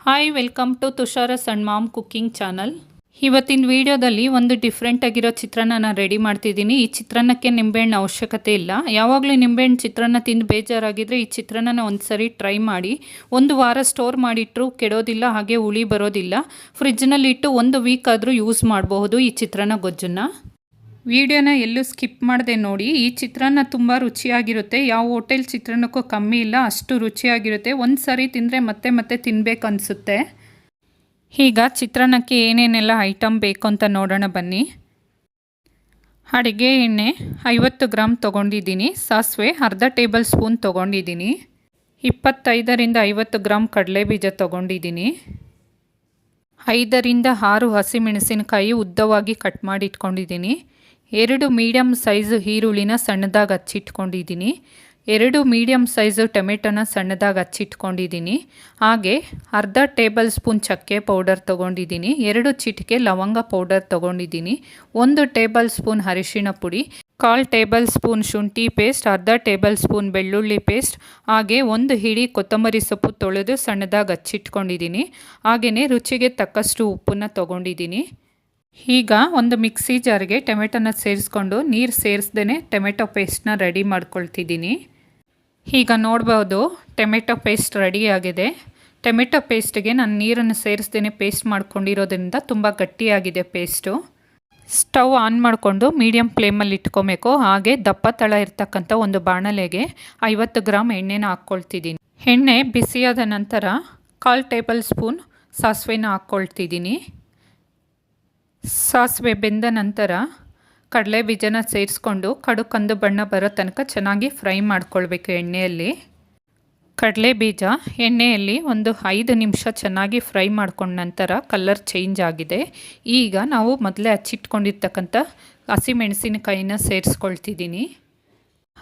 Hi welcome to Tushar's and mom cooking channel. ಇವತ್ತಿನ ವಿಡಿಯೋದಲ್ಲಿ ಒಂದು ಡಿಫ್ರೆಂಟ್ ಆಗಿರೋ ಚಿತ್ರಾನ್ನ ನಾನು ರೆಡಿ ಮಾಡ್ತಿದ್ದೀನಿ. ಈ ಚಿತ್ರಾನ್ನಕ್ಕೆ ನಿಂಬೆಹಣ್ಣು ಅವಶ್ಯಕತೆ ಇಲ್ಲ. ಯಾವಾಗಲೂ ನಿಂಬೆಹಣ್ಣು ಚಿತ್ರಾನ್ನ ತಿಂದು ಬೇಜಾರಾಗಿದ್ದರೆ ಈ ಚಿತ್ರಾನ್ನ ಒಂದು ಸರಿ ಟ್ರೈ ಮಾಡಿ. ಒಂದು ವಾರ ಸ್ಟೋರ್ ಮಾಡಿಟ್ಟರು ಕೆಡೋದಿಲ್ಲ, ಹಾಗೆ ಹುಳಿ ಬರೋದಿಲ್ಲ. ಫ್ರಿಜ್ನಲ್ಲಿ ಇಟ್ಟು ಒಂದು ವೀಕ್ ಆದರೂ ಯೂಸ್ ಮಾಡಬಹುದು ಈ ಚಿತ್ರಾನ್ನ ಗೊಜ್ಜನ್ನು. ವಿಡಿಯೋನ ಎಲ್ಲೂ ಸ್ಕಿಪ್ ಮಾಡದೆ ನೋಡಿ. ಈ ಚಿತ್ರಾನ್ನ ತುಂಬ ರುಚಿಯಾಗಿರುತ್ತೆ. ಯಾವ ಹೋಟೆಲ್ ಚಿತ್ರಾನ್ನಕ್ಕೂ ಕಮ್ಮಿ ಇಲ್ಲ, ಅಷ್ಟು ರುಚಿಯಾಗಿರುತ್ತೆ. ಒಂದು ಸಾರಿ ತಿಂದರೆ ಮತ್ತೆ ಮತ್ತೆ ತಿನ್ನಬೇಕು ಅನಿಸುತ್ತೆ. ಈಗ ಚಿತ್ರಾನ್ನಕ್ಕೆ ಏನೇನೆಲ್ಲ ಐಟಮ್ ಬೇಕು ಅಂತ ನೋಡೋಣ ಬನ್ನಿ. ಅಡುಗೆ ಎಣ್ಣೆ 50 ಗ್ರಾಮ್ ತೊಗೊಂಡಿದ್ದೀನಿ. ಸಾಸಿವೆ ಅರ್ಧ ಟೇಬಲ್ ಸ್ಪೂನ್ ತೊಗೊಂಡಿದ್ದೀನಿ. 25ರಿಂದ 50 ಗ್ರಾಮ್ ಕಡಲೆಬೀಜ ತೊಗೊಂಡಿದ್ದೀನಿ. 5ರಿಂದ 6 ಹಸಿಮೆಣಸಿನಕಾಯಿ ಉದ್ದವಾಗಿ ಕಟ್ ಮಾಡಿ ಇಟ್ಕೊಂಡಿದ್ದೀನಿ. 2 ಮೀಡಿಯಮ್ ಸೈಜು ಈರುಳ್ಳಿನ ಸಣ್ಣದಾಗಿ ಹಚ್ಚಿಟ್ಕೊಂಡಿದ್ದೀನಿ. 2 ಮೀಡಿಯಮ್ ಸೈಜು ಟೊಮೆಟೊನ ಸಣ್ಣದಾಗಿ ಹಚ್ಚಿಟ್ಕೊಂಡಿದ್ದೀನಿ. ಹಾಗೆ ಅರ್ಧ ಟೇಬಲ್ ಸ್ಪೂನ್ ಚಕ್ಕೆ ಪೌಡರ್ ತೊಗೊಂಡಿದ್ದೀನಿ. 2 ಚಿಟಿಕೆ ಲವಂಗ ಪೌಡರ್ ತೊಗೊಂಡಿದ್ದೀನಿ. 1 ಟೇಬಲ್ ಸ್ಪೂನ್ ಅರಿಶಿಣ ಪುಡಿ, 1/4 ಟೇಬಲ್ ಸ್ಪೂನ್ ಶುಂಠಿ ಪೇಸ್ಟ್, ಅರ್ಧ ಟೇಬಲ್ ಸ್ಪೂನ್ ಬೆಳ್ಳುಳ್ಳಿ ಪೇಸ್ಟ್, ಹಾಗೆ 1 ಹಿಡಿ ಕೊತ್ತಂಬರಿ ಸೊಪ್ಪು ತೊಳೆದು ಸಣ್ಣದಾಗಿ ಹಚ್ಚಿಟ್ಕೊಂಡಿದ್ದೀನಿ. ಹಾಗೆಯೇ ರುಚಿಗೆ ತಕ್ಕಷ್ಟು ಉಪ್ಪನ್ನು ತೊಗೊಂಡಿದ್ದೀನಿ. ಈಗ ಒಂದು ಮಿಕ್ಸಿ ಜಾರ್ಗೆ ಟೊಮೆಟೊನ ಸೇರಿಸ್ಕೊಂಡು ನೀರು ಸೇರಿಸ್ದೇ ಟೊಮೆಟೊ ಪೇಸ್ಟ್ನ ರೆಡಿ ಮಾಡ್ಕೊಳ್ತಿದ್ದೀನಿ. ಈಗ ನೋಡ್ಬೋದು ಟೊಮೆಟೊ ಪೇಸ್ಟ್ ರೆಡಿಯಾಗಿದೆ. ಟೊಮೆಟೊ ಪೇಸ್ಟ್ಗೆ ನಾನು ನೀರನ್ನು ಸೇರಿಸ್ದೇ ಪೇಸ್ಟ್ ಮಾಡ್ಕೊಂಡಿರೋದ್ರಿಂದ ತುಂಬ ಗಟ್ಟಿಯಾಗಿದೆ ಪೇಸ್ಟು. ಸ್ಟವ್ ಆನ್ ಮಾಡಿಕೊಂಡು ಮೀಡಿಯಮ್ ಫ್ಲೇಮಲ್ಲಿ ಇಟ್ಕೊಬೇಕು. ಹಾಗೆ ದಪ್ಪ ತಳ ಇರ್ತಕ್ಕಂಥ ಒಂದು ಬಾಣಲೆಗೆ 50 ಗ್ರಾಮ್ ಎಣ್ಣೆನ ಹಾಕ್ಕೊಳ್ತಿದ್ದೀನಿ. ಎಣ್ಣೆ ಬಿಸಿಯಾದ ನಂತರ 1/4 ಟೇಬಲ್ ಸ್ಪೂನ್ ಸಾಸಿವೆನ ಹಾಕ್ಕೊಳ್ತಿದ್ದೀನಿ. ಸಾಸಿವೆ ಬೆಂದ ನಂತರ ಕಡಲೆ ಬೀಜನ ಸೇರಿಸ್ಕೊಂಡು ಕಡು ಕಂದು ಬಣ್ಣ ಬರೋ ತನಕ ಚೆನ್ನಾಗಿ ಫ್ರೈ ಮಾಡ್ಕೊಳ್ಬೇಕು ಎಣ್ಣೆಯಲ್ಲಿ. ಕಡಲೆ ಬೀಜ ಎಣ್ಣೆಯಲ್ಲಿ ಒಂದು 5 ನಿಮಿಷ ಚೆನ್ನಾಗಿ ಫ್ರೈ ಮಾಡ್ಕೊಂಡ ನಂತರ ಕಲರ್ ಚೇಂಜ್ ಆಗಿದೆ. ಈಗ ನಾವು ಮೊದಲೇ ಹಚ್ಚಿಟ್ಕೊಂಡಿರ್ತಕ್ಕಂಥ ಹಸಿಮೆಣಸಿನಕಾಯಿನ ಸೇರಿಸ್ಕೊಳ್ತಿದ್ದೀನಿ.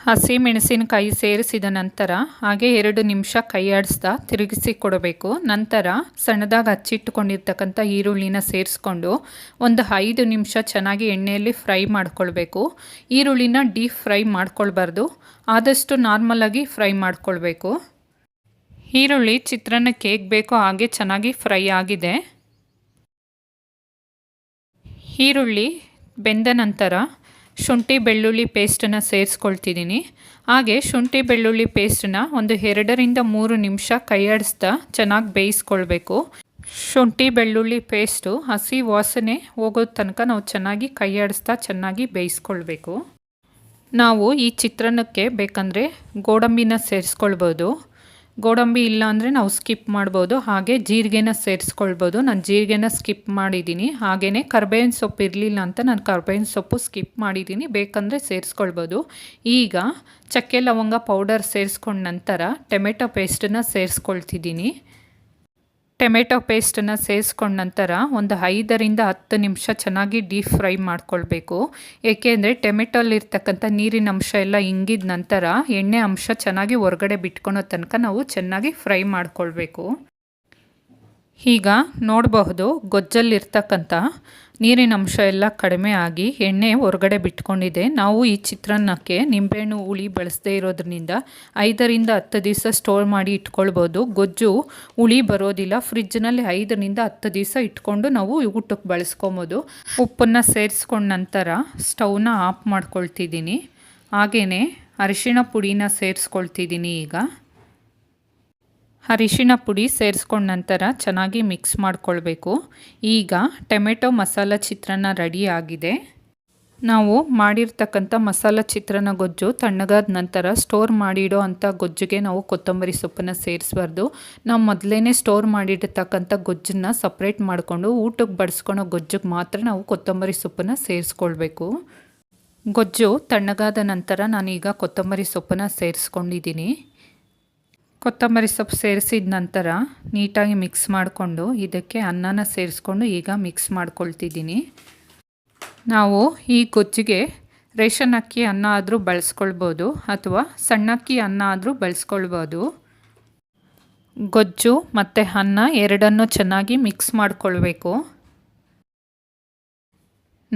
ಹಸಿಮೆಣಸಿನಕಾಯಿ ಸೇರಿಸಿದ ನಂತರ ಹಾಗೆ 2 ನಿಮಿಷ ಕೈ ಆಡಿಸ್ತಾ ತಿರುಗಿಸಿ ಕೊಡಬೇಕು. ನಂತರ ಸಣ್ಣದಾಗಿ ಹಚ್ಚಿಟ್ಟುಕೊಂಡಿರ್ತಕ್ಕಂಥ ಈರುಳ್ಳಿನ ಸೇರಿಸ್ಕೊಂಡು ಒಂದು 5 ನಿಮಿಷ ಚೆನ್ನಾಗಿ ಎಣ್ಣೆಯಲ್ಲಿ ಫ್ರೈ ಮಾಡ್ಕೊಳ್ಬೇಕು. ಈರುಳ್ಳಿನ ಡೀಪ್ ಫ್ರೈ ಮಾಡ್ಕೊಳ್ಬಾರ್ದು, ಆದಷ್ಟು ನಾರ್ಮಲಾಗಿ ಫ್ರೈ ಮಾಡ್ಕೊಳ್ಬೇಕು. ಈರುಳ್ಳಿ ಚಿತ್ರಾನ್ನಕ್ಕೆ ಹೇಗೆ ಬೇಕೋ ಹಾಗೆ ಚೆನ್ನಾಗಿ ಫ್ರೈ ಆಗಿದೆ. ಈರುಳ್ಳಿ ಬೆಂದ ನಂತರ ಶುಂಠಿ ಬೆಳ್ಳುಳ್ಳಿ ಪೇಸ್ಟನ್ನು ಸೇರಿಸ್ಕೊಳ್ತಿದ್ದೀನಿ. ಹಾಗೆ ಶುಂಠಿ ಬೆಳ್ಳುಳ್ಳಿ ಪೇಸ್ಟನ್ನ ಒಂದು 2ರಿಂದ 3 ನಿಮಿಷ ಕೈ ಆಡಿಸ್ತಾ ಚೆನ್ನಾಗಿ ಬೇಯಿಸ್ಕೊಳ್ಬೇಕು. ಶುಂಠಿ ಬೆಳ್ಳುಳ್ಳಿ ಪೇಸ್ಟು ಹಸಿ ವಾಸನೆ ಹೋಗೋ ತನಕ ನಾವು ಚೆನ್ನಾಗಿ ಕೈ ಆಡಿಸ್ತಾ ಚೆನ್ನಾಗಿ ಬೇಯಿಸ್ಕೊಳ್ಬೇಕು. ನಾವು ಈ ಚಿತ್ರಾನ್ನಕ್ಕೆ ಬೇಕಂದರೆ ಗೋಡಂಬಿನ ಸೇರಿಸ್ಕೊಳ್ಬೋದು. ಗೋಡಂಬಿ ಇಲ್ಲ ಅಂದರೆ ನಾವು ಸ್ಕಿಪ್ ಮಾಡ್ಬೋದು. ಹಾಗೆ ಜೀರಿಗೆನ ಸೇರಿಸ್ಕೊಳ್ಬೋದು. ನಾನು ಜೀರಿಗೆನ ಸ್ಕಿಪ್ ಮಾಡಿದ್ದೀನಿ. ಹಾಗೆಯೇ ಕರ್ಬೇವಿನ ಸೊಪ್ಪು ಇರಲಿಲ್ಲ ಅಂತ ನಾನು ಕರ್ಬೇವಿನ ಸೊಪ್ಪು ಸ್ಕಿಪ್ ಮಾಡಿದ್ದೀನಿ, ಬೇಕಂದರೆ ಸೇರಿಸ್ಕೊಳ್ಬೋದು. ಈಗ ಚಕ್ಕೆ ಲವಂಗ ಪೌಡರ್ ಸೇರಿಸ್ಕೊಂಡ ನಂತರ ಟೊಮೆಟೊ ಪೇಸ್ಟನ್ನು ಸೇರಿಸ್ಕೊಳ್ತಿದ್ದೀನಿ. ಟೊಮೆಟೊ ಪೇಸ್ಟನ್ನು ಸೇರಿಸ್ಕೊಂಡ ನಂತರ ಒಂದು 5ರಿಂದ 10 ನಿಮಿಷ ಚೆನ್ನಾಗಿ ಡೀಪ್ ಫ್ರೈ ಮಾಡ್ಕೊಳ್ಬೇಕು. ಏಕೆಂದರೆ ಟೊಮೆಟೊಲ್ಲಿರ್ತಕ್ಕಂಥ ನೀರಿನ ಅಂಶ ಎಲ್ಲ ಇಂಗಿದ ನಂತರ ಎಣ್ಣೆ ಅಂಶ ಚೆನ್ನಾಗಿ ಹೊರಗಡೆ ಬಿಟ್ಕೊಳೋ ತನಕ ನಾವು ಚೆನ್ನಾಗಿ ಫ್ರೈ ಮಾಡ್ಕೊಳ್ಬೇಕು. ಈಗ ನೋಡಬಹುದು ಗೊಜ್ಜಲ್ಲಿರ್ತಕ್ಕಂಥ ನೀರಿನ ಅಂಶ ಎಲ್ಲ ಕಡಿಮೆ ಆಗಿ ಎಣ್ಣೆ ಹೊರಗಡೆ ಬಿಟ್ಕೊಂಡಿದೆ. ನಾವು ಈ ಚಿತ್ರಾನ್ನಕ್ಕೆ ನಿಂಬೆಹಣ್ಣು ಹುಳಿ ಬಳಸದೇ ಇರೋದ್ರಿಂದ 5ರಿಂದ 10 ದಿವಸ ಸ್ಟೋರ್ ಮಾಡಿ ಇಟ್ಕೊಳ್ಬೋದು. ಗೊಜ್ಜು ಹುಳಿ ಬರೋದಿಲ್ಲ. ಫ್ರಿಜ್ನಲ್ಲಿ 5ರಿಂದ 10 ದಿವಸ ಇಟ್ಕೊಂಡು ನಾವು ಊಟಕ್ಕೆ ಬಳಸ್ಕೊಬೋದು. ಉಪ್ಪನ್ನು ಸೇರಿಸ್ಕೊಂಡ ನಂತರ ಸ್ಟವ್ನ ಆಫ್ ಮಾಡ್ಕೊಳ್ತಿದ್ದೀನಿ. ಹಾಗೆಯೇ ಅರಿಶಿಣ ಪುಡಿನ ಸೇರಿಸ್ಕೊಳ್ತಿದ್ದೀನಿ. ಈಗ ಅರಿಶಿಣ ಪುಡಿ ಸೇರಿಸ್ಕೊಂಡ ನಂತರ ಚೆನ್ನಾಗಿ ಮಿಕ್ಸ್ ಮಾಡ್ಕೊಳ್ಬೇಕು. ಈಗ ಟೊಮೆಟೊ ಮಸಾಲ ಚಿತ್ರಾನ್ನ ರೆಡಿ ಆಗಿದೆ. ನಾವು ಮಾಡಿರ್ತಕ್ಕಂಥ ಮಸಾಲ ಚಿತ್ರಾನ್ನ ಗೊಜ್ಜು ತಣ್ಣಗಾದ ನಂತರ ಸ್ಟೋರ್ ಮಾಡಿಡೋ ಅಂಥ ಗೊಜ್ಜಿಗೆ ನಾವು ಕೊತ್ತಂಬರಿ ಸೊಪ್ಪನ್ನು ಸೇರಿಸಬಾರ್ದು. ನಾವು ಮೊದಲೇ ಸ್ಟೋರ್ ಮಾಡಿರ್ತಕ್ಕಂಥ ಗೊಜ್ಜನ್ನು ಸಪ್ರೇಟ್ ಮಾಡಿಕೊಂಡು ಊಟಕ್ಕೆ ಬಡಿಸ್ಕೊಳೋ ಗೊಜ್ಜಿಗೆ ಮಾತ್ರ ನಾವು ಕೊತ್ತಂಬರಿ ಸೊಪ್ಪನ್ನು ಸೇರಿಸ್ಕೊಳ್ಬೇಕು. ಗೊಜ್ಜು ತಣ್ಣಗಾದ ನಂತರ ನಾನೀಗ ಕೊತ್ತಂಬರಿ ಸೊಪ್ಪನ್ನು ಸೇರಿಸ್ಕೊಂಡಿದ್ದೀನಿ. ಕೊತ್ತಂಬರಿ ಸೊಪ್ಪು ಸೇರಿಸಿದ ನಂತರ ನೀಟಾಗಿ ಮಿಕ್ಸ್ ಮಾಡಿಕೊಂಡು ಇದಕ್ಕೆ ಅನ್ನನ ಸೇರಿಸ್ಕೊಂಡು ಈಗ ಮಿಕ್ಸ್ ಮಾಡ್ಕೊಳ್ತಿದ್ದೀನಿ. ನಾವು ಈ ಗೊಜ್ಜಿಗೆ ರೇಷನ್ ಅಕ್ಕಿ ಅನ್ನ ಆದರೂ ಬಳಸ್ಕೊಳ್ಬೋದು ಅಥವಾ ಸಣ್ಣಕ್ಕಿ ಅನ್ನ ಆದರೂ ಬಳಸ್ಕೊಳ್ಬೋದು. ಗೊಜ್ಜು ಮತ್ತು ಅನ್ನ ಎರಡನ್ನೂ ಚೆನ್ನಾಗಿ ಮಿಕ್ಸ್ ಮಾಡಿಕೊಳ್ಬೇಕು.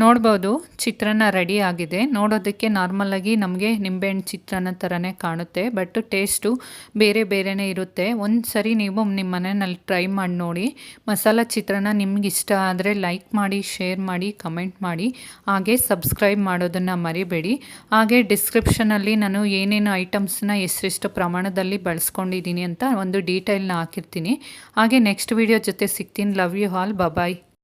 ನೋಡ್ಬೋದು ಚಿತ್ರಾನ್ನ ರೆಡಿ ಆಗಿದೆ. ನೋಡೋದಕ್ಕೆ ನಾರ್ಮಲಾಗಿ ನಮಗೆ ನಿಂಬೆಹಣ್ಣು ಚಿತ್ರಾನ್ನ ಥರನೇ ಕಾಣುತ್ತೆ, ಬಟ್ ಟೇಸ್ಟು ಬೇರೆ ಬೇರೆನೇ ಇರುತ್ತೆ. ಒಂದು ಸರಿ ನೀವು ನಿಮ್ಮ ಮನೆಯಲ್ಲಿ ಟ್ರೈ ಮಾಡಿ ನೋಡಿ. ಮಸಾಲ ಚಿತ್ರಾನ್ನ ನಿಮ್ಗೆ ಇಷ್ಟ ಆದರೆ ಲೈಕ್ ಮಾಡಿ, ಶೇರ್ ಮಾಡಿ, ಕಮೆಂಟ್ ಮಾಡಿ, ಹಾಗೆ ಸಬ್ಸ್ಕ್ರೈಬ್ ಮಾಡೋದನ್ನು ಮರಿಬೇಡಿ. ಹಾಗೆ ಡಿಸ್ಕ್ರಿಪ್ಷನಲ್ಲಿ ನಾನು ಏನೇನು ಐಟಮ್ಸ್ನ ಎಷ್ಟೆಷ್ಟು ಪ್ರಮಾಣದಲ್ಲಿ ಬಳಸ್ಕೊಂಡಿದ್ದೀನಿ ಅಂತ ಒಂದು ಡೀಟೇಲ್ನ ಹಾಕಿರ್ತೀನಿ. ಹಾಗೆ ನೆಕ್ಸ್ಟ್ ವಿಡಿಯೋ ಜೊತೆ ಸಿಗ್ತೀನಿ. Love you all. ಬಾಯ್.